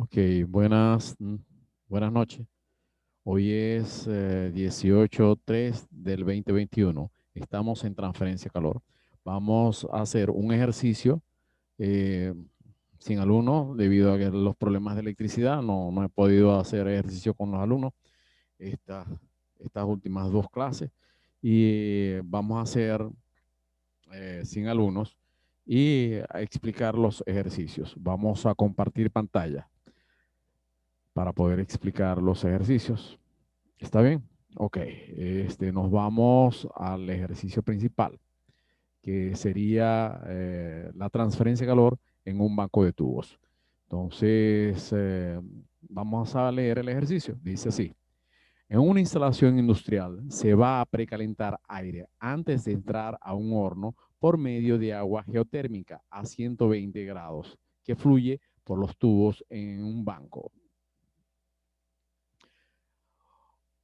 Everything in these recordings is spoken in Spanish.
Ok, buenas noches. Hoy es 18/3 del 2021. Estamos en transferencia calor. Vamos a hacer un ejercicio eh, sin alumnos debido a que los problemas de electricidad. No he podido hacer ejercicio con los alumnos estas, estas últimas dos clases. Y vamos a hacer sin alumnos y a explicar los ejercicios. Vamos a compartir pantalla para poder explicar los ejercicios. ¿Está bien? Ok, nos vamos al ejercicio principal, que sería la transferencia de calor en un banco de tubos. Entonces, vamos a leer el ejercicio. Dice así. En una instalación industrial se va a precalentar aire antes de entrar a un horno por medio de agua geotérmica a 120 grados que fluye por los tubos en un banco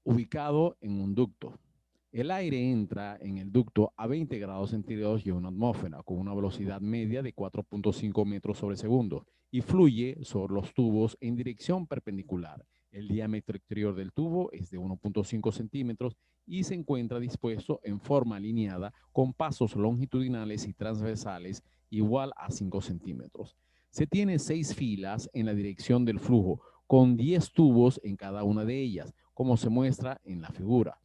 ubicado en un ducto. El aire entra en el ducto a 20 grados centígrados y una atmósfera con una velocidad media de 4.5 metros sobre segundo y fluye sobre los tubos en dirección perpendicular. El diámetro exterior del tubo es de 1.5 centímetros y se encuentra dispuesto en forma alineada con pasos longitudinales y transversales igual a 5 centímetros. Se tiene 6 filas en la dirección del flujo con 10 tubos en cada una de ellas, como se muestra en la figura,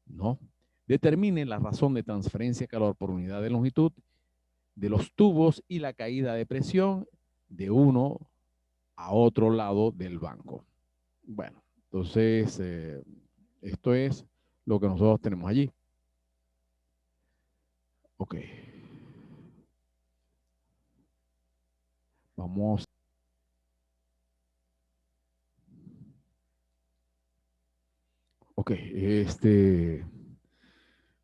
¿no? Determine la razón de transferencia de calor por unidad de longitud de los tubos y la caída de presión de uno a otro lado del banco. Bueno, entonces esto es lo que nosotros tenemos allí. Ok. Vamos. Ok,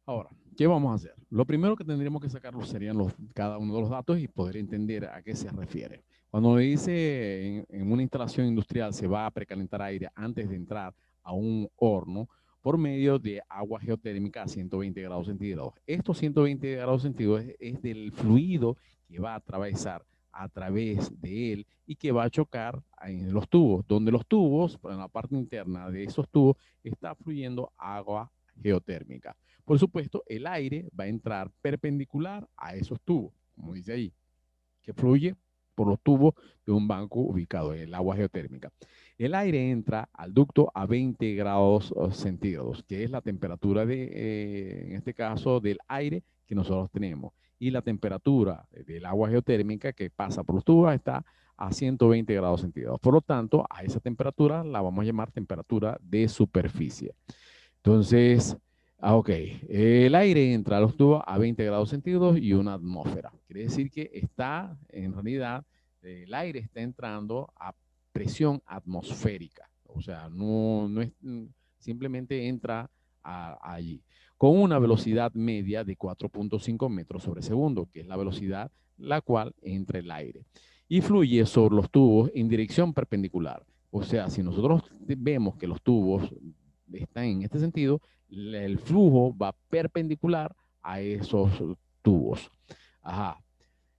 ahora, ¿qué vamos a hacer? Lo primero que tendríamos que sacarlo serían cada uno de los datos y poder entender a qué se refiere. Cuando dice en una instalación industrial se va a precalentar aire antes de entrar a un horno por medio de agua geotérmica a 120 grados centígrados. Estos 120 grados centígrados es del fluido que va a atravesar a través de él y que va a chocar en los tubos, donde los tubos, en la parte interna de esos tubos, está fluyendo agua geotérmica. Por supuesto, el aire va a entrar perpendicular a esos tubos, como dice ahí, que fluye por los tubos de un banco ubicado en el agua geotérmica. El aire entra al ducto a 20 grados centígrados, que es la temperatura en este caso, del aire que nosotros tenemos. Y la temperatura del agua geotérmica que pasa por los tubos está a 120 grados centígrados. Por lo tanto, a esa temperatura la vamos a llamar temperatura de superficie. Entonces, ok, el aire entra a los tubos a 20 grados centígrados y una atmósfera. Quiere decir que está, en realidad, el aire está entrando a presión atmosférica. O sea, no es, simplemente entra allí. Con una velocidad media de 4.5 metros sobre segundo, que es la velocidad la cual entra el aire. Y fluye sobre los tubos en dirección perpendicular. O sea, si nosotros vemos que los tubos está en este sentido, el flujo va perpendicular a esos tubos. Ajá.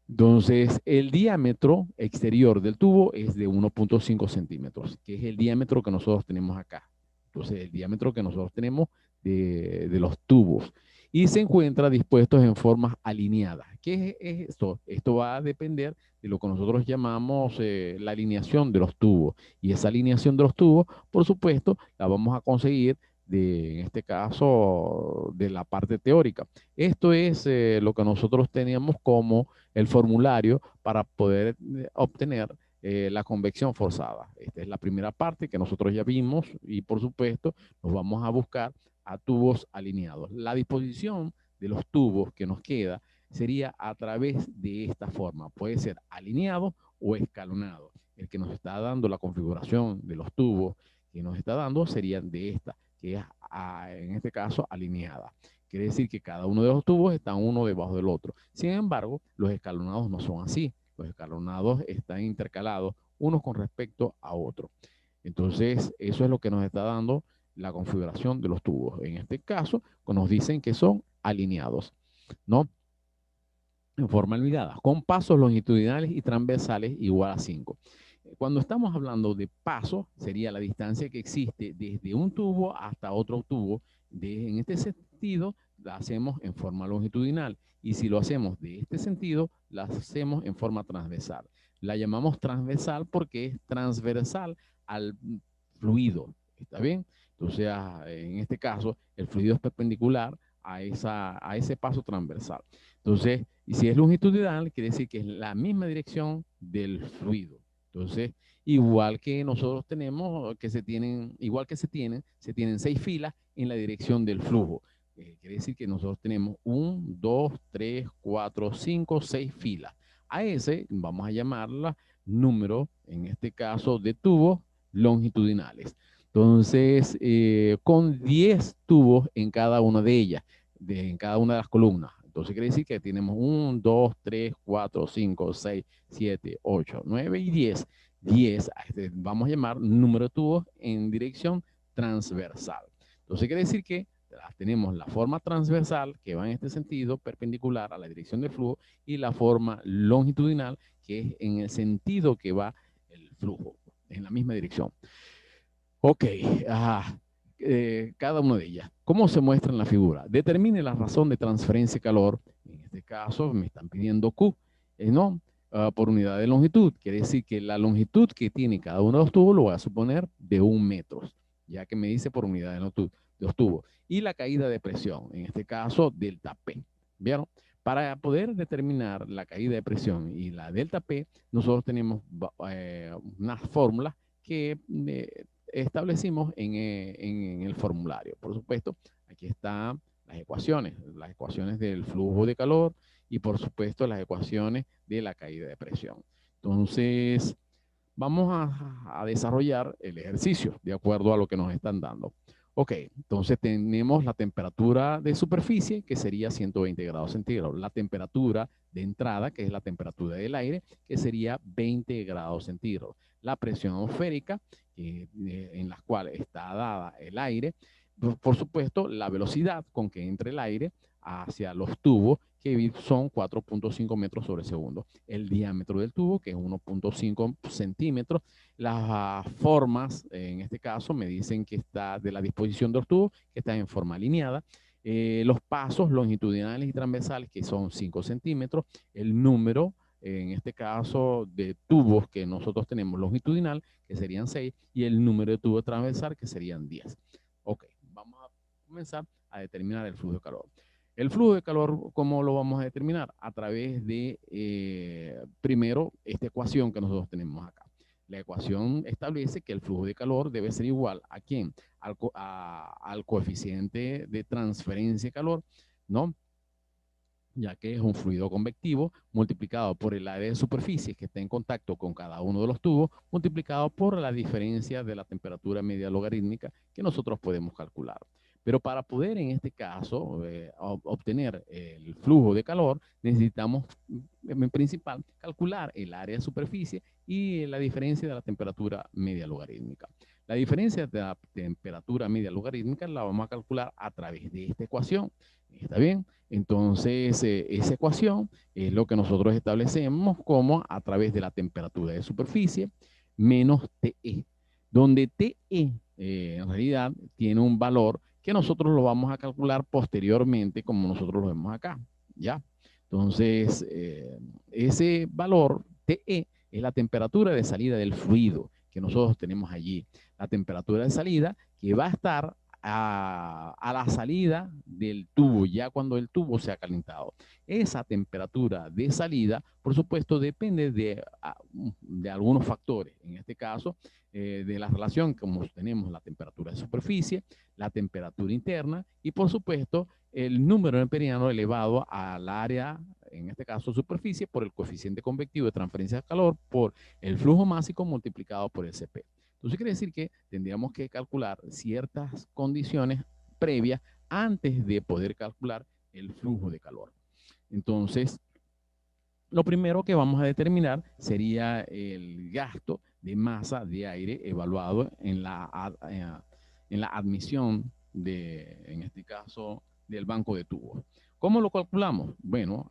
Entonces, el diámetro exterior del tubo es de 1.5 centímetros, que es el diámetro que nosotros tenemos acá. Entonces, el diámetro que nosotros tenemos de los tubos. Y se encuentra dispuestos en formas alineadas. ¿Qué es esto? Esto va a depender de lo que nosotros llamamos la alineación de los tubos. Y esa alineación de los tubos, por supuesto, la vamos a conseguir en este caso, de la parte teórica. Esto es lo que nosotros teníamos como el formulario para poder obtener la convección forzada. Esta es la primera parte que nosotros ya vimos y por supuesto nos vamos a buscar a tubos alineados. La disposición de los tubos que nos queda sería a través de esta forma. Puede ser alineado o escalonado. El que nos está dando la configuración de los tubos que nos está dando sería de esta, que es en este caso alineada. Quiere decir que cada uno de los tubos está uno debajo del otro. Sin embargo, los escalonados no son así. Los escalonados están intercalados unos con respecto a otros. Entonces, eso es lo que nos está dando la configuración de los tubos. En este caso, nos dicen que son alineados, ¿no? En forma alineada, con pasos longitudinales y transversales igual a 5. Cuando estamos hablando de paso, sería la distancia que existe desde un tubo hasta otro tubo. En este sentido, la hacemos en forma longitudinal. Y si lo hacemos de este sentido, la hacemos en forma transversal. La llamamos transversal porque es transversal al fluido. ¿Está bien? Entonces, en este caso, el fluido es perpendicular a ese paso transversal. Entonces, y si es longitudinal, quiere decir que es la misma dirección del fluido. Entonces, igual que nosotros tenemos, igual que se tienen 6 filas en la dirección del flujo. Quiere decir que nosotros tenemos 1, 2, 3, 4, 5, 6 filas. A ese vamos a llamarla número, en este caso, de tubos longitudinales. Entonces, con 10 tubos en cada una de ellas, en cada una de las columnas. Entonces quiere decir que tenemos 1, 2, 3, 4, 5, 6, 7, 8, 9 y 10. 10, vamos a llamar número de tubos en dirección transversal. Entonces quiere decir que tenemos la forma transversal que va en este sentido, perpendicular a la dirección del flujo, y la forma longitudinal que es en el sentido que va el flujo, en la misma dirección. Ok, cada una de ellas. ¿Cómo se muestra en la figura? Determine la razón de transferencia de calor. En este caso me están pidiendo Q, ¿no? Por unidad de longitud. Quiere decir que la longitud que tiene cada uno de los tubos lo voy a suponer de 1 metro, ya que me dice por unidad de longitud de los tubos. Y la caída de presión, en este caso delta P. ¿Vieron? Para poder determinar la caída de presión y la delta P, nosotros tenemos unas fórmulas que establecimos en el formulario. Por supuesto, aquí están las ecuaciones del flujo de calor y por supuesto las ecuaciones de la caída de presión. Entonces, vamos a desarrollar el ejercicio de acuerdo a lo que nos están dando. Ok, entonces tenemos la temperatura de superficie, que sería 120 grados centígrados. La temperatura de entrada, que es la temperatura del aire, que sería 20 grados centígrados. La presión atmosférica, en la cual está dada el aire. Por supuesto, la velocidad con que entra el aire hacia los tubos, que son 4.5 metros sobre segundo. El diámetro del tubo, que es 1.5 centímetros. Las formas, en este caso, me dicen que está de la disposición de los tubos, que está en forma alineada. Los pasos longitudinales y transversales, que son 5 centímetros. El número, en este caso, de tubos que nosotros tenemos longitudinal, que serían 6, y el número de tubos transversal, que serían 10. Ok, vamos a comenzar a determinar el flujo de calor. El flujo de calor, ¿cómo lo vamos a determinar? A través de, primero, esta ecuación que nosotros tenemos acá. La ecuación establece que el flujo de calor debe ser igual ¿a quién? Al coeficiente de transferencia de calor, ¿no? Ya que es un fluido convectivo multiplicado por el área de superficie que está en contacto con cada uno de los tubos, multiplicado por la diferencia de la temperatura media logarítmica que nosotros podemos calcular. Pero para poder, en este caso, obtener el flujo de calor, necesitamos, en principal, calcular el área de superficie y la diferencia de la temperatura media logarítmica. La diferencia de la temperatura media logarítmica la vamos a calcular a través de esta ecuación. ¿Está bien? Entonces, esa ecuación es lo que nosotros establecemos como a través de la temperatura de superficie menos TE, donde TE en realidad tiene un valor que nosotros lo vamos a calcular posteriormente como nosotros lo vemos acá, ¿ya? Entonces, ese valor TE es la temperatura de salida del fluido que nosotros tenemos allí. La temperatura de salida que va a estar a la salida del tubo, ya cuando el tubo se ha calentado. Esa temperatura de salida, por supuesto, depende de algunos factores. En este caso, de la relación, como tenemos la temperatura de superficie, la temperatura interna y, por supuesto, el número amperiano elevado al área, en este caso superficie, por el coeficiente convectivo de transferencia de calor, por el flujo másico multiplicado por el CP. Entonces quiere decir que tendríamos que calcular ciertas condiciones previas antes de poder calcular el flujo de calor. Entonces, lo primero que vamos a determinar sería el gasto de masa de aire evaluado en la admisión en este caso, del banco de tubos. ¿Cómo lo calculamos? Bueno,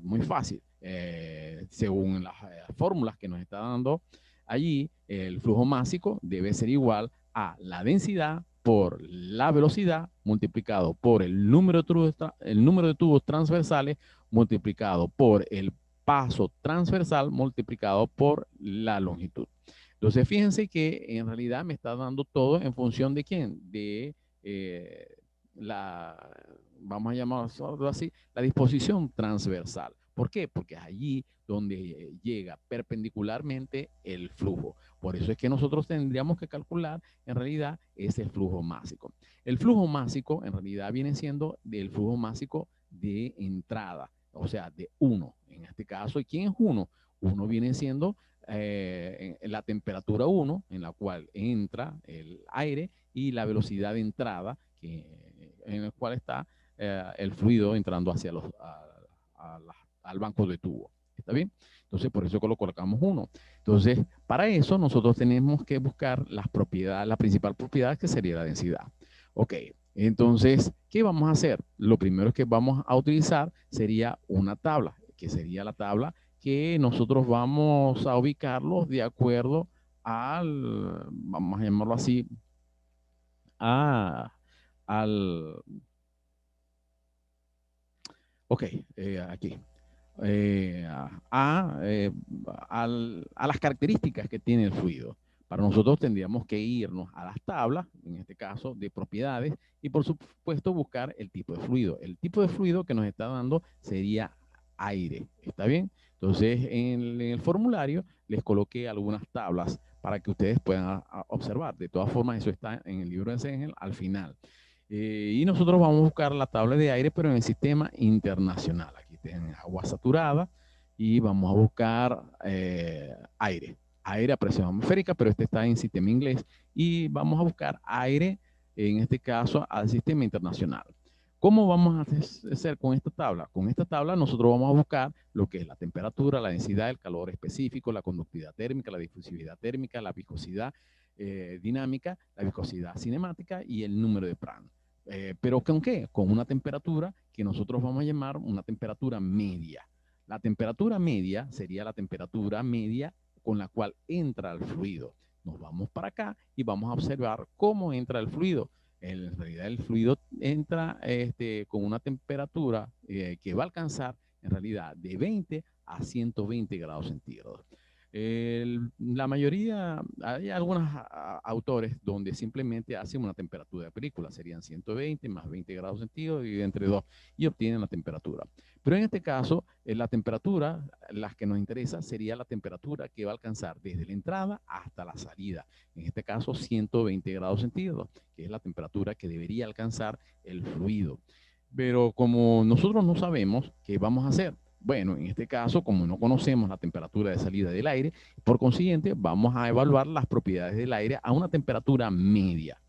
muy fácil. Según las fórmulas que nos está dando allí el flujo másico debe ser igual a la densidad por la velocidad multiplicado por el número de tubos transversales multiplicado por el paso transversal multiplicado por la longitud. Entonces, fíjense que en realidad me está dando todo en función de quién, de la, vamos a llamarlo así, la disposición transversal. ¿Por qué? Porque es allí donde llega perpendicularmente el flujo. Por eso es que nosotros tendríamos que calcular en realidad ese flujo másico. El flujo másico en realidad viene siendo del flujo másico de entrada, o sea, de 1 en este caso. ¿Y quién es 1? 1 viene siendo la temperatura 1 en la cual entra el aire y la velocidad de entrada en el cual está el fluido entrando hacia al banco de tubo. ¿Está bien? Entonces, por eso lo colocamos 1. Entonces, para eso nosotros tenemos que buscar las propiedades, la principal propiedad que sería la densidad. Ok, entonces, ¿qué vamos a hacer? Lo primero que vamos a utilizar sería una tabla, que sería la tabla que nosotros vamos a ubicarlos de acuerdo al, vamos a llamarlo así, al, ok, aquí, a las características que tiene el fluido. Para nosotros tendríamos que irnos a las tablas, en este caso de propiedades, y por supuesto buscar el tipo de fluido. El tipo de fluido que nos está dando sería aire, ¿está bien? Entonces, en el formulario les coloqué algunas tablas para que ustedes puedan observar. De todas formas, eso está en el libro de Sengel al final. Y nosotros vamos a buscar la tabla de aire, pero en el sistema internacional. Aquí tienen agua saturada y vamos a buscar aire a presión atmosférica, pero este está en sistema inglés. Y vamos a buscar aire, en este caso, al sistema internacional. ¿Cómo vamos a hacer con esta tabla? Con esta tabla nosotros vamos a buscar lo que es la temperatura, la densidad, el calor específico, la conductividad térmica, la difusividad térmica, la viscosidad dinámica, la viscosidad cinemática y el número de Prandtl. ¿Pero con qué? Con una temperatura que nosotros vamos a llamar una temperatura media. La temperatura media sería la temperatura media con la cual entra el fluido. Nos vamos para acá y vamos a observar cómo entra el fluido. En realidad el fluido entra con una temperatura que va a alcanzar en realidad de 20 a 120 grados centígrados. La mayoría, hay algunos autores donde simplemente hacen una temperatura de película, serían 120 más 20 grados centígrados y entre 2 y obtienen la temperatura. Pero en este caso, la temperatura, las que nos interesa, sería la temperatura que va a alcanzar desde la entrada hasta la salida. En este caso, 120 grados centígrados, que es la temperatura que debería alcanzar el fluido. Pero como nosotros no sabemos qué vamos a hacer, bueno, en este caso, como no conocemos la temperatura de salida del aire, por consiguiente, vamos a evaluar las propiedades del aire a una temperatura media.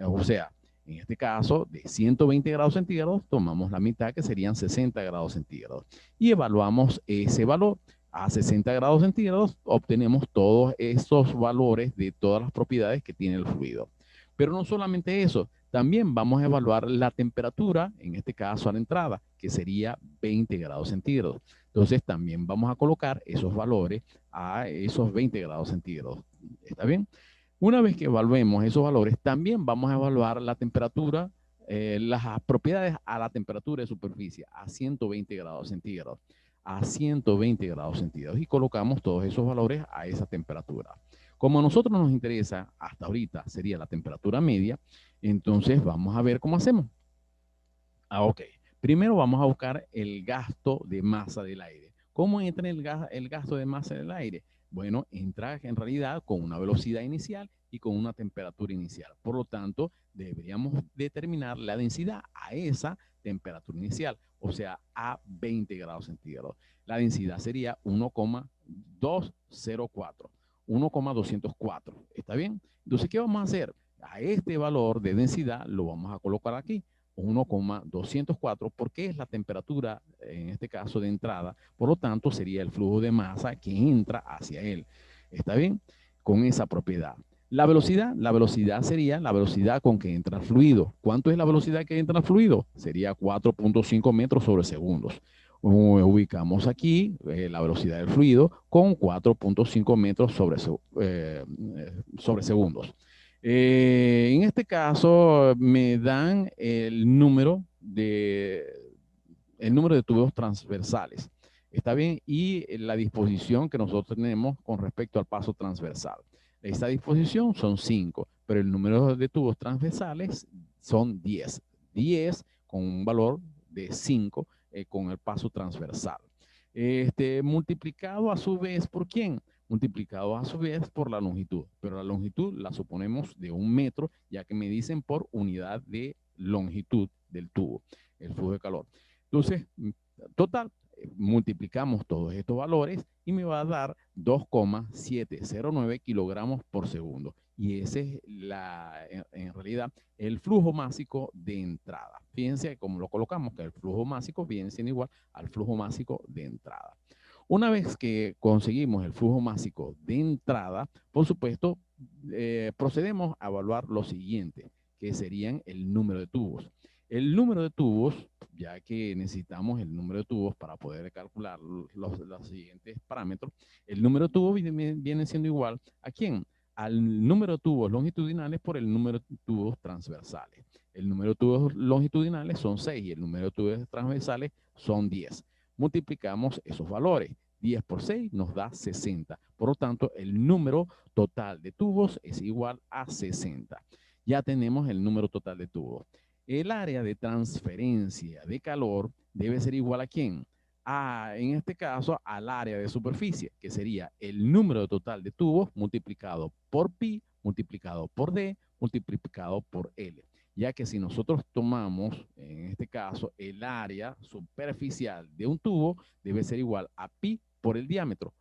O sea, en este caso, de 120 grados centígrados, tomamos la mitad, que serían 60 grados centígrados. Y evaluamos ese valor. A 60 grados centígrados obtenemos todos esos valores de todas las propiedades que tiene el fluido. Pero no solamente eso, también vamos a evaluar la temperatura, en este caso a la entrada, que sería 20 grados centígrados. Entonces también vamos a colocar esos valores a esos 20 grados centígrados. ¿Está bien? Una vez que evaluemos esos valores, también vamos a evaluar la temperatura, las propiedades a la temperatura de superficie, a 120 grados centígrados. A 120 grados centígrados. Y colocamos todos esos valores a esa temperatura. Como a nosotros nos interesa hasta ahorita sería la temperatura media, entonces vamos a ver cómo hacemos. Ok. Primero vamos a buscar el gasto de masa del aire. ¿Cómo entra el gasto de masa del aire? Bueno, entra en realidad con una velocidad inicial y con una temperatura inicial. Por lo tanto, deberíamos determinar la densidad a esa temperatura inicial, o sea, a 20 grados centígrados. La densidad sería 1,204. 1,204. ¿Está bien? Entonces, ¿qué vamos a hacer? A este valor de densidad lo vamos a colocar aquí, 1,204, porque es la temperatura, en este caso, de entrada. Por lo tanto, sería el flujo de masa que entra hacia él. ¿Está bien? Con esa propiedad. La velocidad sería la velocidad con que entra el fluido. ¿Cuánto es la velocidad que entra el fluido? Sería 4.5 metros sobre segundos. Ubicamos aquí la velocidad del fluido con 4.5 metros sobre segundos. En este caso me dan el número de tubos transversales. ¿Está bien? Y la disposición que nosotros tenemos con respecto al paso transversal. Esta disposición son 5, pero el número de tubos transversales son 10. 10 con un valor de 5 con el paso transversal. Multiplicado a su vez por ¿quién? Multiplicado a su vez por la longitud. Pero la longitud la suponemos de 1 metro, ya que me dicen por unidad de longitud del tubo, el flujo de calor. Entonces, total, multiplicamos todos estos valores y me va a dar 2,709 kilogramos por segundo. Y ese es en realidad el flujo másico de entrada. Fíjense cómo lo colocamos, que el flujo másico viene siendo igual al flujo másico de entrada. Una vez que conseguimos el flujo másico de entrada, por supuesto, procedemos a evaluar lo siguiente, que serían el número de tubos. El número de tubos, ya que necesitamos el número de tubos para poder calcular los siguientes parámetros, el número de tubos viene siendo igual ¿a quién? Al número de tubos longitudinales por el número de tubos transversales. El número de tubos longitudinales son 6 y el número de tubos transversales son 10. Multiplicamos esos valores. 10 por 6 nos da 60. Por lo tanto, el número total de tubos es igual a 60. Ya tenemos el número total de tubos. El área de transferencia de calor debe ser igual ¿a quién? En este caso, al área de superficie, que sería el número total de tubos multiplicado por pi, multiplicado por d, multiplicado por L. Ya que si nosotros tomamos, en este caso, el área superficial de un tubo, debe ser igual a pi por el diámetro.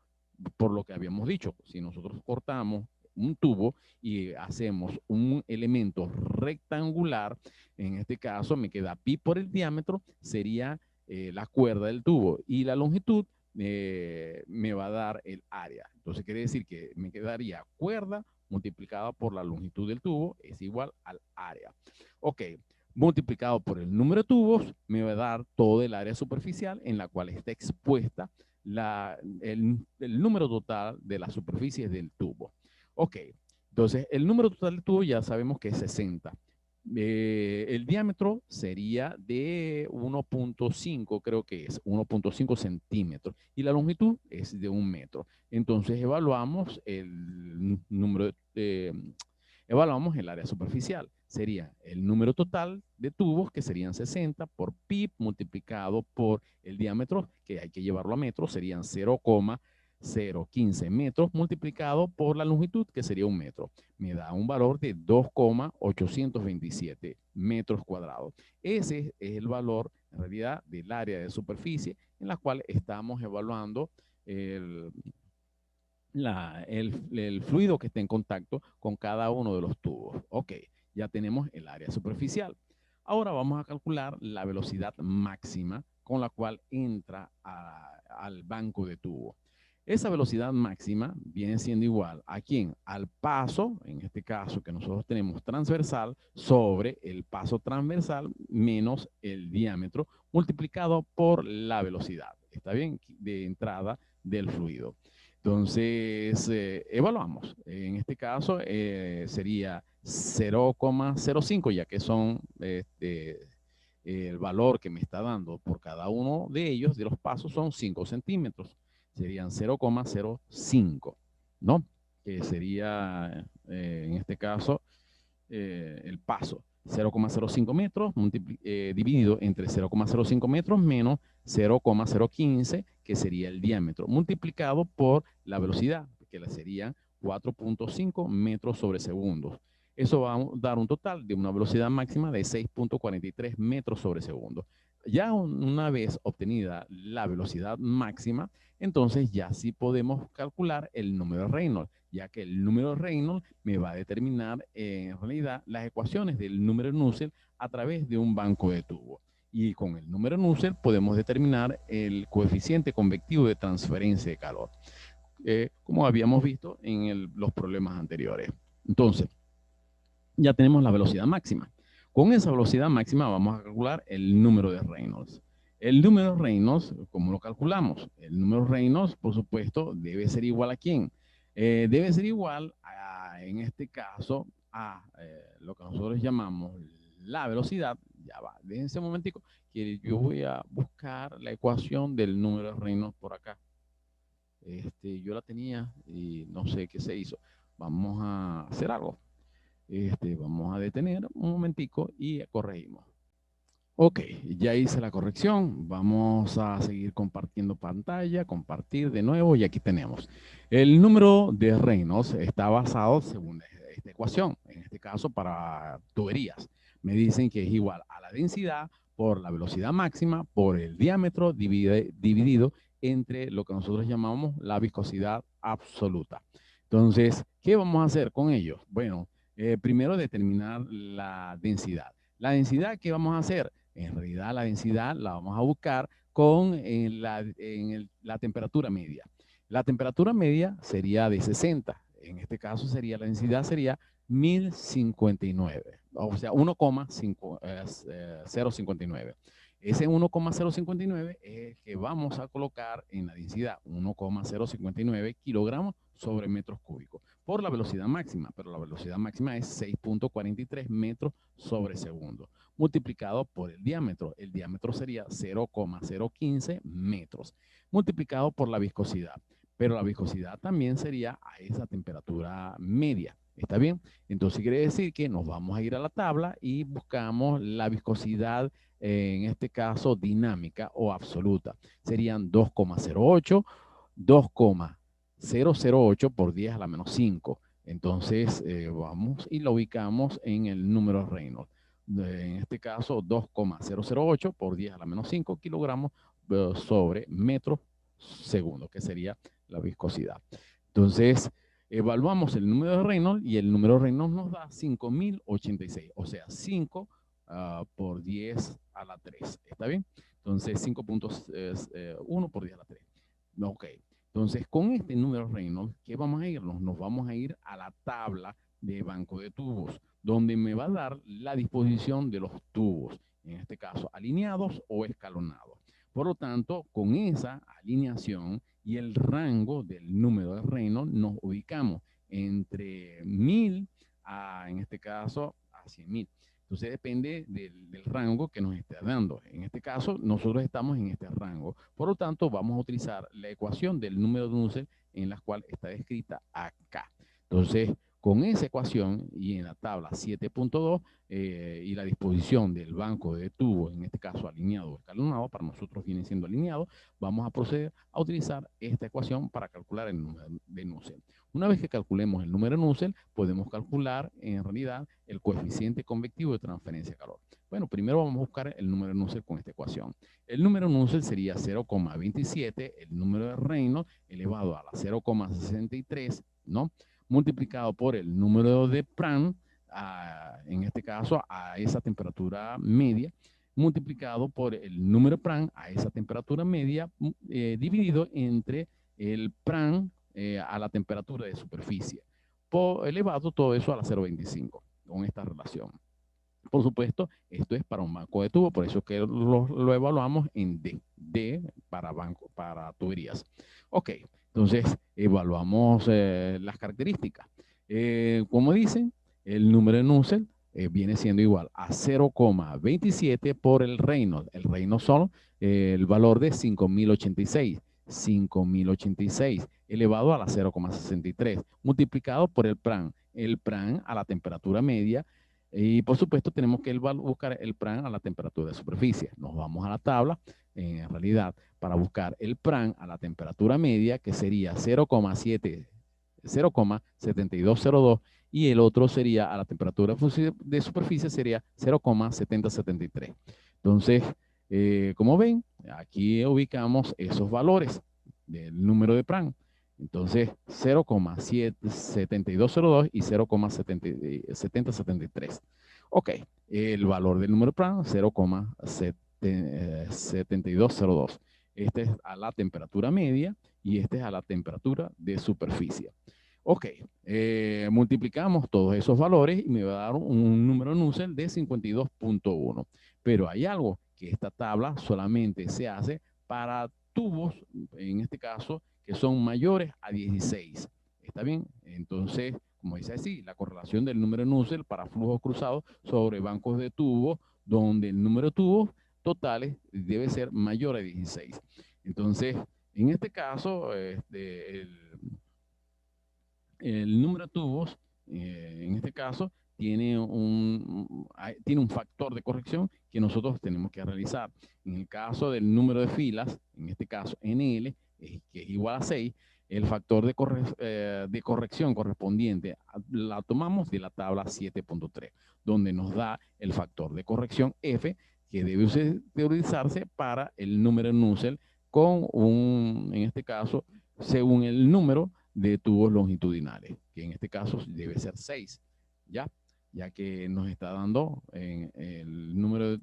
Por lo que habíamos dicho, si nosotros cortamos un tubo y hacemos un elemento rectangular, en este caso me queda pi por el diámetro, sería la cuerda del tubo, y la longitud me va a dar el área. Entonces quiere decir que me quedaría cuerda multiplicada por la longitud del tubo es igual al área. Ok, multiplicado por el número de tubos me va a dar todo el área superficial en la cual está expuesta el número total de las superficies del tubo. Ok, entonces el número total del tubo ya sabemos que es 60. El diámetro sería de 1.5, creo que es 1.5 centímetros, y la longitud es de 1 metro. Entonces evaluamos evaluamos el área superficial. Sería el número total de tubos, que serían 60 por pi multiplicado por el diámetro, que hay que llevarlo a metros, serían 0,015 metros multiplicado por la longitud, que sería 1 metro. Me da un valor de 2,827 metros cuadrados. Ese es el valor, en realidad, del área de superficie en la cual estamos evaluando el fluido que esté en contacto con cada uno de los tubos. Ok, ya tenemos el área superficial. Ahora vamos a calcular la velocidad máxima con la cual entra al banco de tubo. Esa velocidad máxima viene siendo igual ¿a quién? Al paso, en este caso que nosotros tenemos transversal, sobre el paso transversal menos el diámetro multiplicado por la velocidad, ¿está bien? De entrada del fluido. Entonces, evaluamos. En este caso sería 0,05, ya que son el valor que me está dando por cada uno de ellos, de los pasos, son 5 centímetros. Serían 0,05, ¿no? Que sería, en este caso, el paso. 0,05 metros dividido entre 0,05 metros menos 0,015, que sería el diámetro, multiplicado por la velocidad, que sería 4.5 metros sobre segundos. Eso va a dar un total de una velocidad máxima de 6.43 metros sobre segundo. Ya una vez obtenida la velocidad máxima, entonces ya sí podemos calcular el número de Reynolds, ya que el número de Reynolds me va a determinar en realidad las ecuaciones del número de Nusselt a través de un banco de tubo. Y con el número de Nusselt podemos determinar el coeficiente convectivo de transferencia de calor, como habíamos visto en los problemas anteriores. Entonces, ya tenemos la velocidad máxima. Con esa velocidad máxima vamos a calcular el número de Reynolds. El número Reynolds, ¿cómo lo calculamos? El número Reynolds, por supuesto, debe ser igual a ¿quién? Debe ser igual a, en este caso, a lo que nosotros llamamos la velocidad. Ya va, déjense un momentico, que yo voy a buscar la ecuación del número Reynolds por acá. Yo la tenía y no sé qué se hizo. Vamos a hacer algo. Vamos a detener un momentico y corregimos. Ok, ya hice la corrección. Vamos a seguir compartiendo pantalla, compartir de nuevo y aquí tenemos. El número de Reynolds está basado según esta ecuación, en este caso para tuberías. Me dicen que es igual a la densidad por la velocidad máxima por el diámetro dividido entre lo que nosotros llamamos la viscosidad absoluta. Entonces, ¿qué vamos a hacer con ello? Bueno, primero determinar la densidad. La densidad, ¿qué vamos a hacer? En realidad la densidad la vamos a buscar con la temperatura media. La temperatura media sería de 60. En este caso sería la densidad sería 1059, o sea, 1,059. Ese 1,059 es el que vamos a colocar en la densidad, 1,059 kilogramos sobre metros cúbicos, por la velocidad máxima, pero la velocidad máxima es 6.43 metros sobre segundo multiplicado por el diámetro. El diámetro sería 0,015 metros, multiplicado por la viscosidad. Pero la viscosidad también sería a esa temperatura media. ¿Está bien? Entonces quiere decir que nos vamos a ir a la tabla y buscamos la viscosidad, en este caso dinámica o absoluta. Serían 2,08, 2,008 por 10 a la menos 5. Entonces vamos y lo ubicamos en el número Reynolds. En este caso 2,008 por 10 a la menos 5 kilogramos sobre metro segundo, que sería la viscosidad. Entonces, evaluamos el número de Reynolds y el número de Reynolds nos da 5086, o sea, 5 por 10 a la 3. ¿Está bien? Entonces, 5.1 por 10 a la 3. Ok. Entonces, con este número Reynolds, ¿qué vamos a irnos? Nos vamos a ir a la tabla de banco de tubos, donde me va a dar la disposición de los tubos, en este caso alineados o escalonados. Por lo tanto, con esa alineación y el rango del número de Reynolds, nos ubicamos entre 1000 a, en este caso, a 100.000. Entonces depende del rango que nos esté dando. En este caso, nosotros estamos en este rango. Por lo tanto, vamos a utilizar la ecuación del número de Nusselt en la cual está descrita acá. Entonces, con esa ecuación y en la tabla 7.2 y la disposición del banco de tubo, en este caso alineado o escalonado, para nosotros viene siendo alineado, vamos a proceder a utilizar esta ecuación para calcular el número de Nusselt. Una vez que calculemos el número de Nusselt, podemos calcular en realidad el coeficiente convectivo de transferencia de calor. Bueno, primero vamos a buscar el número de Nusselt con esta ecuación. El número de Nusselt sería 0,27, el número de Reynolds elevado a la 0,63, ¿no? Multiplicado por el número de Prandtl, en este caso a esa temperatura media, multiplicado por el número Prandtl a esa temperatura media, dividido entre el Prandtl a la temperatura de superficie, elevado todo eso a la 0,25 con esta relación. Por supuesto, esto es para un banco de tubo, por eso que lo evaluamos en D para tuberías. Ok, entonces evaluamos las características. Como dicen, el número de Nusselt viene siendo igual a 0,27 por el Reynolds. El Reynolds son el valor de 5086. 5086 elevado a la 0,63 multiplicado por el Prandtl. El Prandtl a la temperatura media. Y por supuesto tenemos que buscar el Prandtl a la temperatura de superficie. Nos vamos a la tabla, en realidad, para buscar el Prandtl a la temperatura media, que sería 0,7202, y el otro sería a la temperatura de superficie, sería 0,7073. Entonces, como ven, aquí ubicamos esos valores del número de Prandtl. Entonces, 0,7202 y 0,7073. Ok, el valor del número de Prandtl, 0,7202. Este es a la temperatura media y este es a la temperatura de superficie. Ok, multiplicamos todos esos valores y me va a dar un número Nusselt de 52.1. Pero hay algo que esta tabla solamente se hace para tubos, en este caso, que son mayores a 16. ¿Está bien? Entonces, como dice así, la correlación del número de Nusselt para flujos cruzados sobre bancos de tubos, donde el número de tubos totales debe ser mayor a 16. Entonces, en este caso, el número de tubos, en este caso, tiene un factor de corrección que nosotros tenemos que realizar. En el caso del número de filas, en este caso NL, que es igual a 6, el factor de corrección correspondiente la tomamos de la tabla 7.3, donde nos da el factor de corrección F, que debe utilizarse para el número de Nusselt con en este caso, según el número de tubos longitudinales, que en este caso debe ser 6, ya que nos está dando el número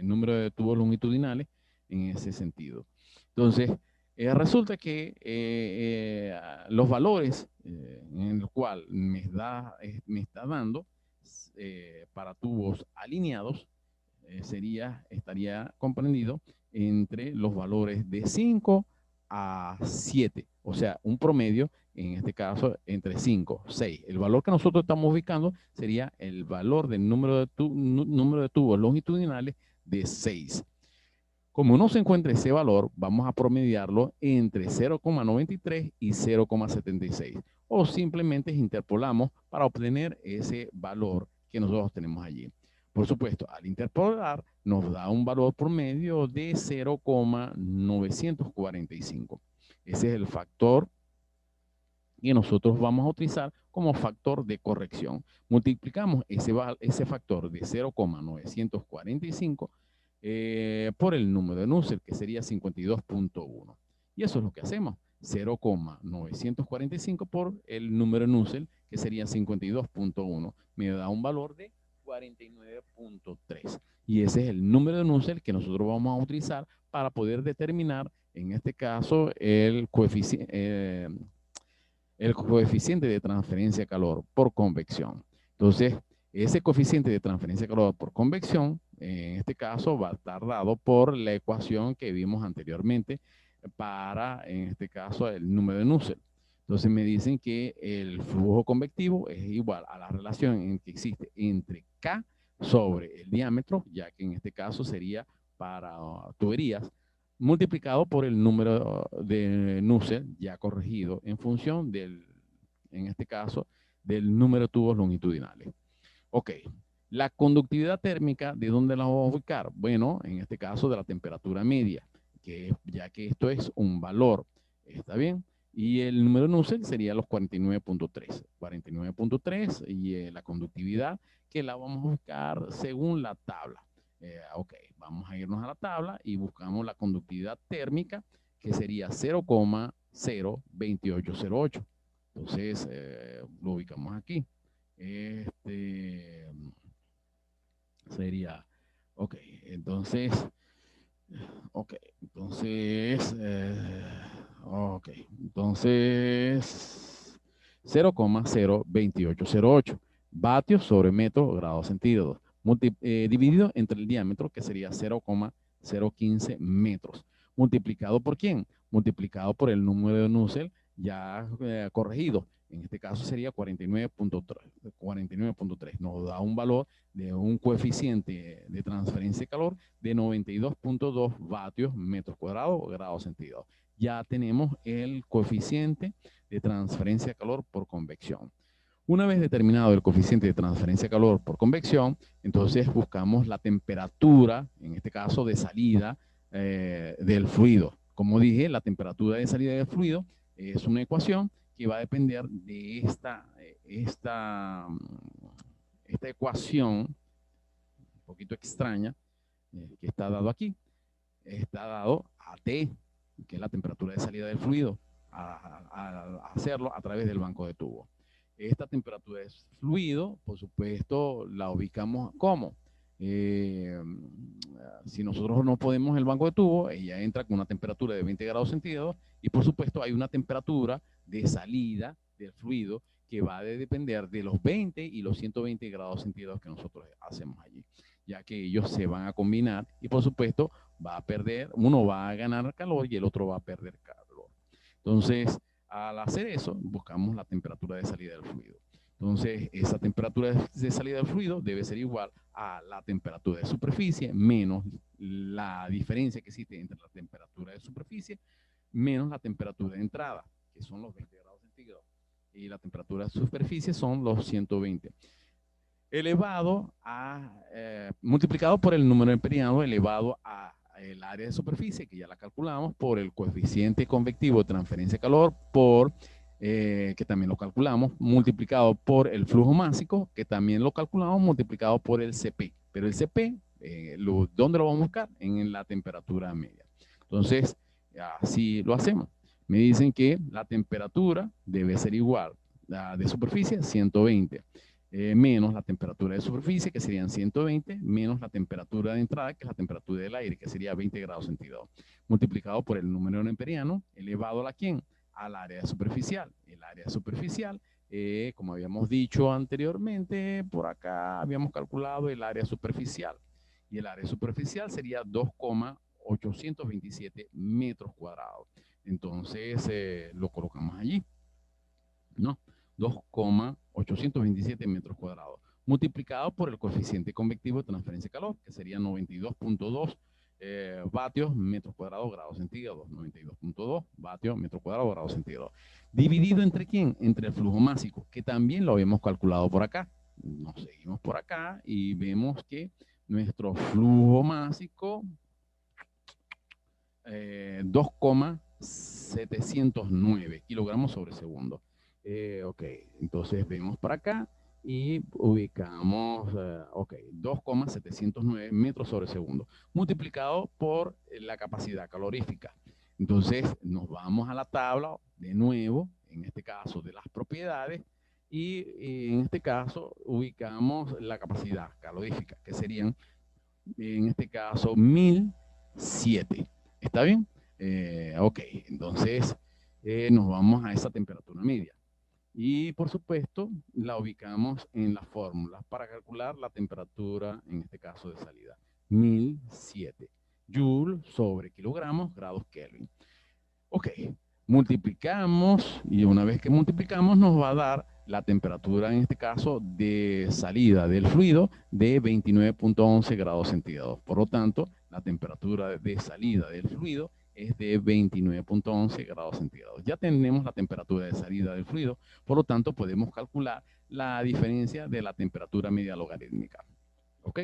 número de tubos longitudinales en ese sentido. Entonces, resulta que los valores en el cual me está dando para tubos alineados estaría comprendido entre los valores de 5 a 7, o sea, un promedio, en este caso, entre 5, 6. El valor que nosotros estamos ubicando sería el valor del número de tubos longitudinales de 6. Como no se encuentra ese valor, vamos a promediarlo entre 0,93 y 0,76. O simplemente interpolamos para obtener ese valor que nosotros tenemos allí. Por supuesto, al interpolar nos da un valor promedio de 0,945. Ese es el factor que nosotros vamos a utilizar como factor de corrección. Multiplicamos ese factor de 0,945 por el número de Nusselt, que sería 52.1. Y eso es lo que hacemos. 0,945 por el número de Nusselt, que sería 52.1. Me da un valor de 49.3. Y ese es el número de Nusselt que nosotros vamos a utilizar para poder determinar, en este caso, el coeficiente de transferencia de calor por convección. Entonces, ese coeficiente de transferencia de calor por convección, en este caso, va a estar dado por la ecuación que vimos anteriormente para, en este caso, el número de Nusselt. Entonces, me dicen que el flujo convectivo es igual a la relación que existe entre K sobre el diámetro, ya que en este caso sería para tuberías, multiplicado por el número de Nusselt ya corregido en función en este caso, del número de tubos longitudinales. Ok, la conductividad térmica, ¿de dónde la vamos a ubicar? Bueno, en este caso de la temperatura media, ya que esto es un valor, ¿está bien? Y el número de Nusselt sería los 49.3. 49.3 y la conductividad que la vamos a buscar según la tabla. Ok, vamos a irnos a la tabla y buscamos la conductividad térmica, que sería 0,02808. Entonces, lo ubicamos aquí. Sería, ok, entonces, ok, entonces, ok, entonces, 0,02808 vatios sobre metro grado centígrados, dividido entre el diámetro, que sería 0,015 metros. ¿Multiplicado por quién? Multiplicado por el número de Nusselt ya corregido. En este caso sería 49.3. 49.3 nos da un valor de un coeficiente de transferencia de calor de 92.2 vatios metros cuadrados grado centígrados. Ya tenemos el coeficiente de transferencia de calor por convección. Una vez determinado el coeficiente de transferencia de calor por convección, entonces buscamos la temperatura, en este caso de salida del fluido. Como dije, la temperatura de salida del fluido es una ecuación que va a depender de esta ecuación un poquito extraña que está dado aquí. Está dado a T, que es la temperatura de salida del fluido, a hacerlo a través del banco de tubo. Esta temperatura de fluido, por supuesto, la ubicamos como. Si nosotros no podemos el banco de tubo, ella entra con una temperatura de 20 grados centígrados y por supuesto hay una temperatura de salida del fluido que va a depender de los 20 y los 120 grados centígrados que nosotros hacemos allí. ya que ellos se van a combinar y por supuesto va a perder, uno va a ganar calor y el otro va a perder calor. Entonces, al hacer eso, buscamos la temperatura de salida del fluido. Entonces, esa temperatura de salida del fluido debe ser igual a la temperatura de superficie menos la diferencia que existe entre la temperatura de superficie menos la temperatura de entrada, que son los 20 grados centígrados. Y la temperatura de superficie son los 120. Elevado a, multiplicado por el número imperiano elevado a el área de superficie, que ya la calculamos, por el coeficiente convectivo de transferencia de calor, por, que también lo calculamos, multiplicado por el flujo másico, que también lo calculamos, multiplicado por el CP. Pero el CP, ¿dónde lo vamos a buscar? En la temperatura media. Entonces, así lo hacemos. Me dicen que la temperatura debe ser igual, la de superficie, 120. Menos la temperatura de superficie, que serían 120, menos la temperatura de entrada, que es la temperatura del aire, que sería 20 grados centígrados, multiplicado por el número amperiano, elevado a ¿quién? Al área superficial. El área superficial, como habíamos dicho anteriormente, por acá habíamos calculado el área superficial. Y el área superficial sería 2,827 metros cuadrados. Entonces, lo colocamos allí, ¿no? 2,827 metros cuadrados, multiplicado por el coeficiente convectivo de transferencia de calor, que sería 92.2 vatios metros cuadrados grados centígrados, 92.2 vatios metros cuadrados grados centígrados. ¿Dividido entre quién? Entre el flujo másico, que también lo habíamos calculado por acá. Nos seguimos por acá y vemos que nuestro flujo másico 2,709 kilogramos sobre segundo. Ok, entonces vemos para acá y ubicamos, ok, 2,709 metros sobre segundo, multiplicado por la capacidad calorífica. Entonces nos vamos a la tabla de nuevo, en este caso de las propiedades, y en este caso ubicamos la capacidad calorífica, que serían, en este caso, 1007. ¿Está bien? Ok, entonces nos vamos a esa temperatura media. Y por supuesto, la ubicamos en la fórmula para calcular la temperatura, en este caso de salida. 1007 Joule sobre kilogramos, grados Kelvin. Ok, multiplicamos y una vez que multiplicamos nos va a dar la temperatura, en este caso, de salida del fluido de 29.11 grados centígrados. Por lo tanto, la temperatura de salida del fluido es de 29.11 grados centígrados. Ya tenemos la temperatura de salida del fluido, por lo tanto podemos calcular la diferencia de la temperatura media logarítmica. ¿Ok?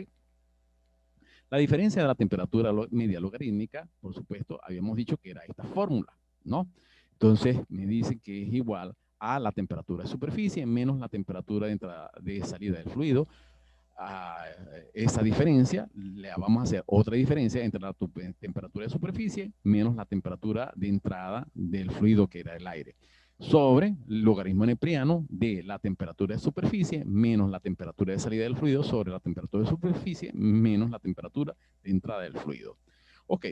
La diferencia de la temperatura media logarítmica, por supuesto, habíamos dicho que era esta fórmula, ¿no? Entonces me dice que es igual a la temperatura de superficie menos la temperatura de salida del fluido. A esa diferencia le vamos a hacer otra diferencia entre la temperatura de superficie menos la temperatura de entrada del fluido, que era el aire, sobre el logaritmo neperiano de la temperatura de superficie menos la temperatura de salida del fluido sobre la temperatura de superficie menos la temperatura de entrada del fluido. Ok,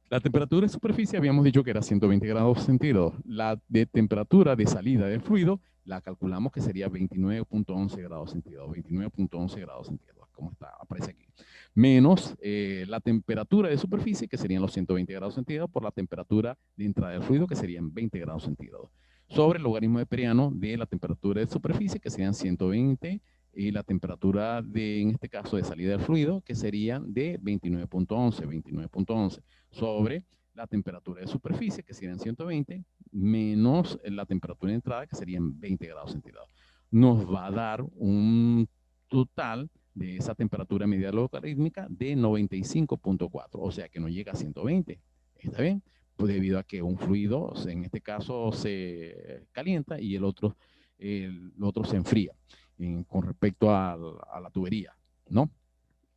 la temperatura de superficie habíamos dicho que era 120 grados centígrados. La de temperatura de salida del fluido la calculamos que sería 29.11 grados centígrados. 29.11 grados centígrados, como está, aparece aquí. Menos la temperatura de superficie, que serían los 120 grados centígrados, por la temperatura de entrada del fluido, que serían 20 grados centígrados. Sobre el logaritmo neperiano de la temperatura de superficie, que serían 120, y la temperatura de, en este caso, de salida del fluido, que serían de 29.11, 29.11, sobre la temperatura de superficie, que serían 120, menos la temperatura de entrada, que serían 20 grados centígrados. Nos va a dar un total de esa temperatura media logarítmica de 95.4, o sea que no llega a 120. ¿Está bien? Pues debido a que un fluido, en este caso, se calienta y el otro se enfría con respecto a la tubería, ¿no?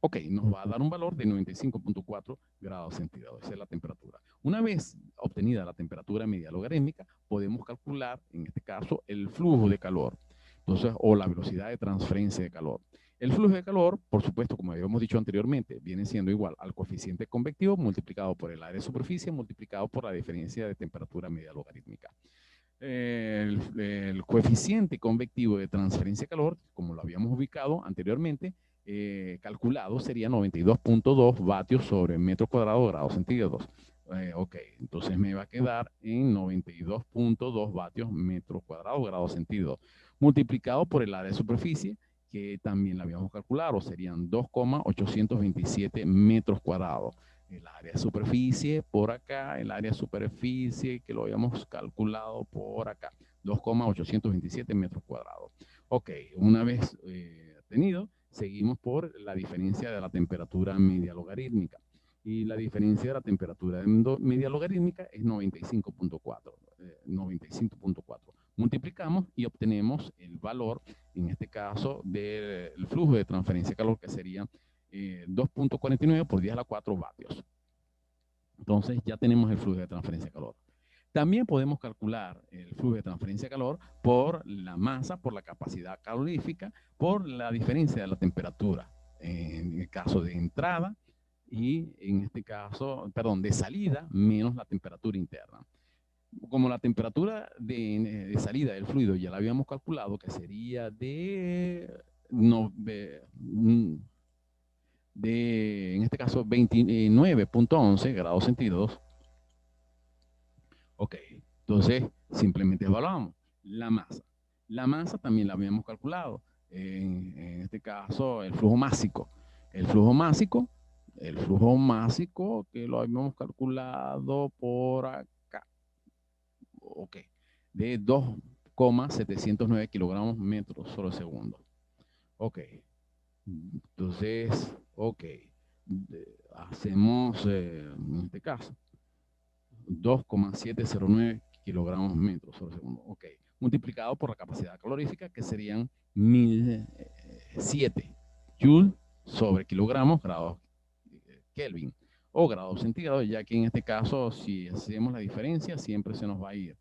Ok, nos va a dar un valor de 95.4 grados centígrados. Esa es la temperatura. Una vez obtenida la temperatura media logarítmica, podemos calcular, en este caso, el flujo de calor. Entonces, o la velocidad de transferencia de calor. El flujo de calor, por supuesto, como habíamos dicho anteriormente, viene siendo igual al coeficiente convectivo multiplicado por el área de superficie multiplicado por la diferencia de temperatura media logarítmica. El coeficiente convectivo de transferencia de calor, como lo habíamos ubicado anteriormente, calculado sería 92.2 vatios sobre metro cuadrado grados centígrados. Ok, entonces me va a quedar en 92.2 vatios metro cuadrado grados centígrados, multiplicado por el área de superficie, que también la habíamos calculado, serían 2,827 metros cuadrados. El área de superficie por acá, el área de superficie que lo habíamos calculado por acá, 2,827 metros cuadrados. Ok, una vez tenido, seguimos por la diferencia de la temperatura media logarítmica. Y la diferencia de la temperatura media logarítmica es 95.4. 95.4. Multiplicamos y obtenemos el valor, en este caso, del flujo de transferencia de calor, que sería 2.49 por 10 a la 4 vatios. Entonces ya tenemos el flujo de transferencia de calor. También podemos calcular el flujo de transferencia de calor por la masa, por la capacidad calorífica, por la diferencia de la temperatura. En el caso de entrada y en este caso, perdón, de salida menos la temperatura interna. Como la temperatura de salida del fluido ya la habíamos calculado, que sería en este caso, 29.11 grados centígrados. Ok, entonces simplemente evaluamos la masa. La masa también la habíamos calculado. En este caso, el flujo másico. El flujo másico que lo habíamos calculado por acá. Ok, de 2,709 kilogramos metros sobre segundo. Ok, entonces, ok, hacemos en este caso 2,709 kilogramos metros sobre segundo. Ok, multiplicado por la capacidad calorífica, que serían 1007 joules sobre kilogramos grados Kelvin o grados centígrados, ya que en este caso, si hacemos la diferencia, siempre se nos va a ir.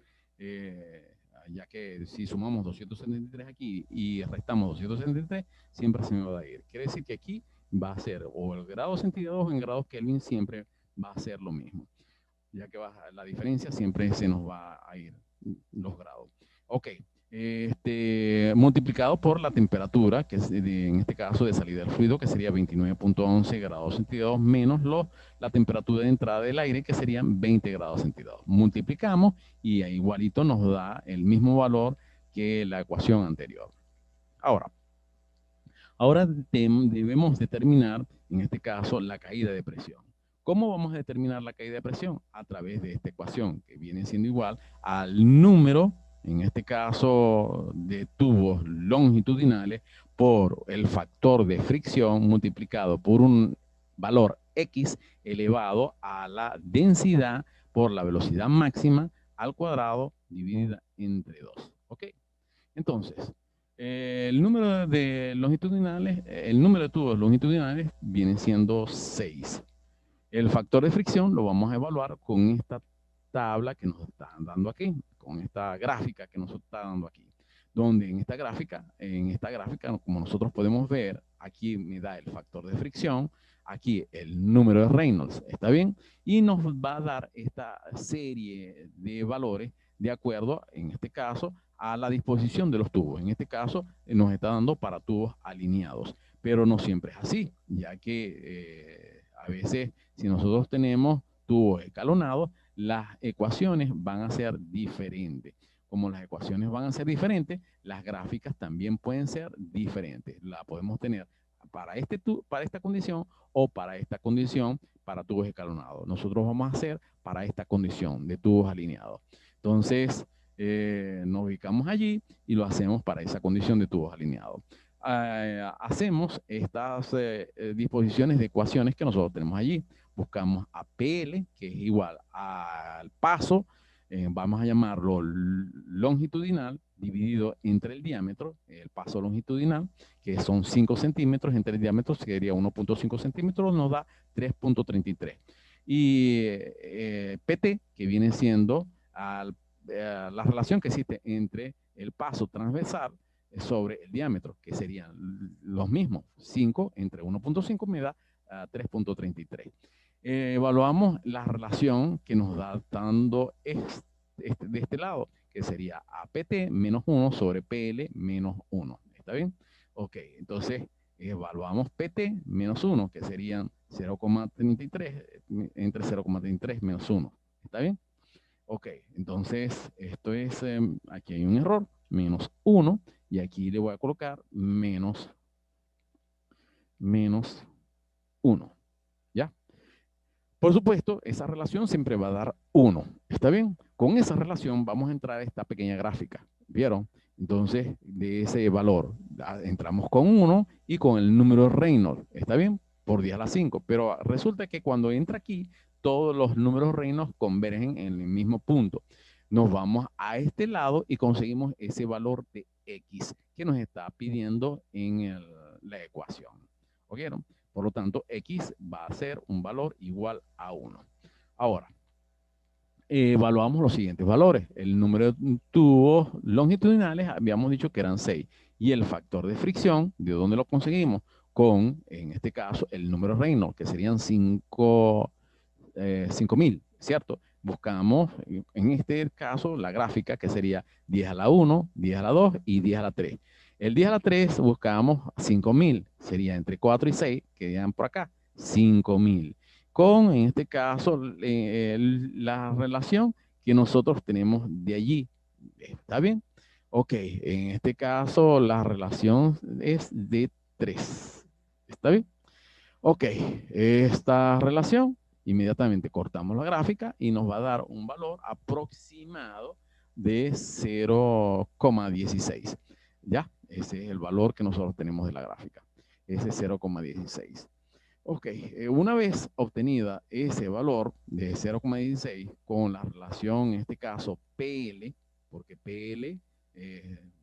Ya que si sumamos 273 aquí y restamos 273, siempre se me va a ir. Quiere decir que aquí va a ser o el grado centígrados o en grados Kelvin siempre va a ser lo mismo, ya que la diferencia siempre se nos va a ir los grados. Ok, multiplicado por la temperatura, que es en este caso de salida del fluido, que sería 29.11 grados centígrados, menos la temperatura de entrada del aire, que serían 20 grados centígrados. Multiplicamos y igualito nos da el mismo valor que la ecuación anterior. Ahora debemos determinar, en este caso, la caída de presión. ¿Cómo vamos a determinar la caída de presión? A través de esta ecuación, que viene siendo igual al número, en este caso, de tubos longitudinales por el factor de fricción multiplicado por un valor X elevado a la densidad por la velocidad máxima al cuadrado dividida entre 2. ¿Ok? Entonces, el número de longitudinales, el número de tubos longitudinales viene siendo 6. El factor de fricción lo vamos a evaluar con esta tabla que nos están dando aquí, con esta gráfica que nos está dando aquí. Donde en esta gráfica, como nosotros podemos ver, aquí me da el factor de fricción, aquí el número de Reynolds, ¿está bien? Y nos va a dar esta serie de valores de acuerdo, en este caso, a la disposición de los tubos. En este caso, nos está dando para tubos alineados, pero no siempre es así, ya que a veces, si nosotros tenemos tubos escalonados, las ecuaciones van a ser diferentes. Como las ecuaciones van a ser diferentes, las gráficas también pueden ser diferentes. La podemos tener para esta condición o para esta condición para tubos escalonados. Nosotros vamos a hacer para esta condición de tubos alineados. Entonces, nos ubicamos allí y lo hacemos para esa condición de tubos alineados. Hacemos estas disposiciones de ecuaciones que nosotros tenemos allí. Buscamos a PL, que es igual al paso, vamos a llamarlo longitudinal, dividido entre el diámetro, el paso longitudinal, que son 5 centímetros, entre el diámetro sería 1.5 centímetros, nos da 3.33. Y PT, que viene siendo la relación que existe entre el paso transversal sobre el diámetro, que serían los mismos, 5 entre 1.5 me da 3.33. Evaluamos la relación que nos da dando de este lado, que sería APT menos 1 sobre PL menos 1. ¿Está bien? Ok, entonces Evaluamos PT menos 1, que serían 0,33 entre 0,33 menos 1. ¿Está bien? Ok, entonces esto es, aquí hay un error, menos 1, y aquí le voy a colocar menos 1. ¿Ya? Por supuesto, esa relación siempre va a dar 1. ¿Está bien? Con esa relación vamos a entrar a esta pequeña gráfica. ¿Vieron? Entonces, de ese valor, entramos con 1 y con el número Reynolds. ¿Está bien? Por 10 a la 5. Pero resulta que cuando entra aquí, todos los números Reynolds convergen en el mismo punto. Nos vamos a este lado y conseguimos ese valor de X que nos está pidiendo en la ecuación. ¿Oyeron? Por lo tanto, X va a ser un valor igual a 1. Ahora, evaluamos los siguientes valores. El número de tubos longitudinales habíamos dicho que eran 6. Y el factor de fricción, ¿de dónde lo conseguimos? Con, en este caso, el número Reynolds, que serían 5.000, ¿cierto? Buscamos, en este caso, la gráfica, que sería 10 a la 1, 10 a la 2 y 10 a la 3. El 10 a la 3 buscamos 5.000, sería entre 4 y 6, que quedan por acá, 5.000. Con, en este caso, la relación que nosotros tenemos de allí. ¿Está bien? Ok, en este caso la relación es de 3. ¿Está bien? Ok, esta relación, inmediatamente cortamos la gráfica y nos va a dar un valor aproximado de 0,16. ¿Ya? Ese es el valor que nosotros tenemos de la gráfica. Ese es 0,16. Ok, una vez obtenida ese valor de 0,16 con la relación, en este caso, PL, porque PL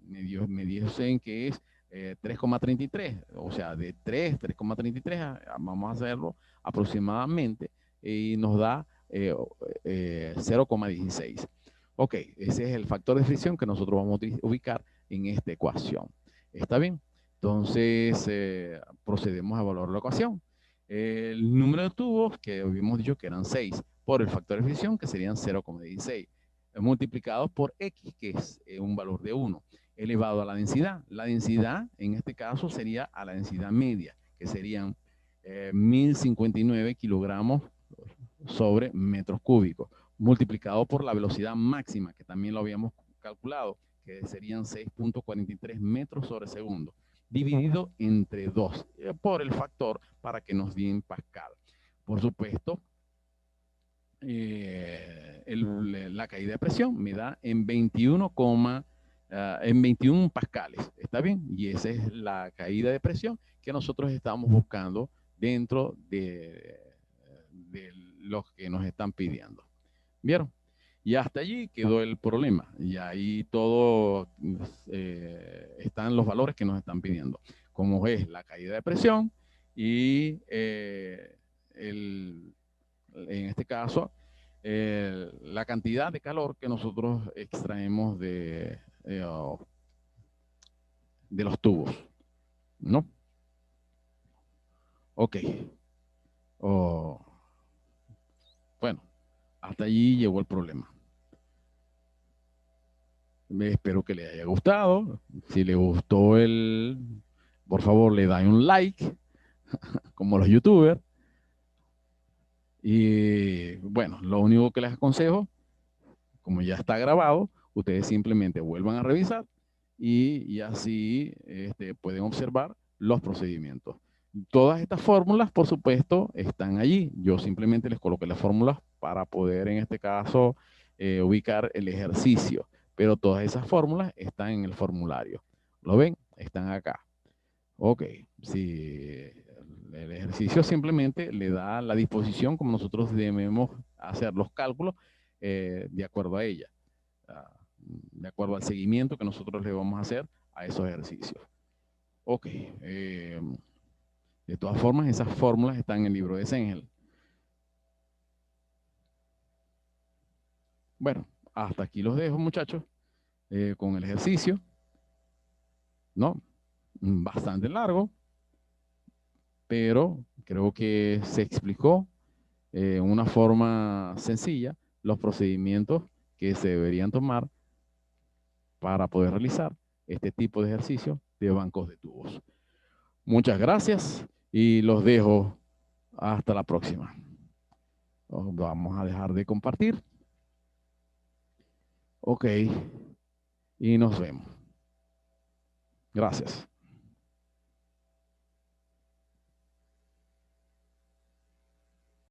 me dicen que es 3,33, o sea, de 3,33, vamos a hacerlo aproximadamente, y nos da 0,16. Ok, ese es el factor de fricción que nosotros vamos a ubicar en esta ecuación. ¿Está bien? Entonces, procedemos a evaluar la ecuación. El número de tubos, que habíamos dicho que eran 6, por el factor de fricción, que serían 0,16, multiplicados por X, que es un valor de 1, elevado a la densidad. La densidad, en este caso, sería a la densidad media, que serían 1059 kilogramos sobre metros cúbicos, multiplicado por la velocidad máxima, que también lo habíamos calculado, que serían 6,43 metros sobre segundo, dividido entre 2, por el factor para que nos den Pascal. Por supuesto, la caída de presión me da en 21, en 21 pascales. ¿Está bien? Y esa es la caída de presión que nosotros estamos buscando dentro de los que nos están pidiendo. ¿Vieron? Y hasta allí quedó el problema. Y ahí todo están los valores que nos están pidiendo. Como es la caída de presión y en este caso, la cantidad de calor que nosotros extraemos de los tubos, ¿no? Ok. Oh, bueno, hasta allí llegó el problema. Espero que le haya gustado. Si le gustó por favor, le dan un like, como los youtubers. Y bueno, lo único que les aconsejo, como ya está grabado, ustedes simplemente vuelvan a revisar y así pueden observar los procedimientos. Todas estas fórmulas, por supuesto, están allí. Yo simplemente les coloqué las fórmulas para poder, en este caso, ubicar el ejercicio. Pero todas esas fórmulas están en el formulario. ¿Lo ven? Están acá. Ok. Si el ejercicio simplemente le da la disposición como nosotros debemos hacer los cálculos de acuerdo a ella, de acuerdo al seguimiento que nosotros le vamos a hacer a esos ejercicios. Ok. De todas formas, esas fórmulas están en el libro de Sengel. Bueno, hasta aquí los dejo, muchachos, con el ejercicio, ¿no? Bastante largo, pero creo que se explicó en una forma sencilla los procedimientos que se deberían tomar para poder realizar este tipo de ejercicio de bancos de tubos. Muchas gracias y los dejo hasta la próxima. Vamos a dejar de compartir. Ok. Y nos vemos. Gracias.